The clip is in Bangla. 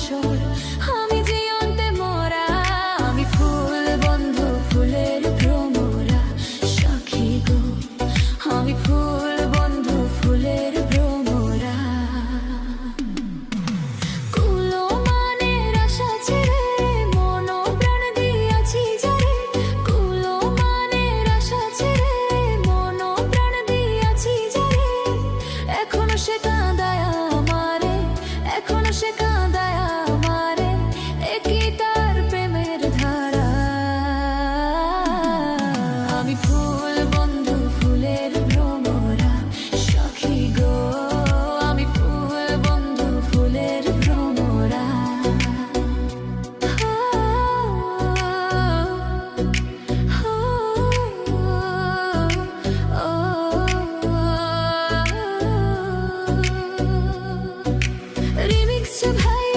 আসর, আমি জীবন্তে মরা, আমি ফুল বন্ধু ফুলের ভ্রমরা, সখী গো আমি ফুল বন্ধু ফুলের ভ্রমরা। কুলো মানের আশা ছেড়ে মন প্রাণ দিয়াছি যারে, কুলো মানের আশা ছেড়ে মন প্রাণ দিয়াছি যারে, এখনো সে কাঁদায় আমারে, এখনো সে কাঁদায় আমারে, একই তার প্রেমের ধারা। আমি ফুল বন্ধু ফুলের ভ্রমরা, সখী গো আমি ফুল বন্ধু ফুলের ভ্রমরা। রিমিক্স ভাই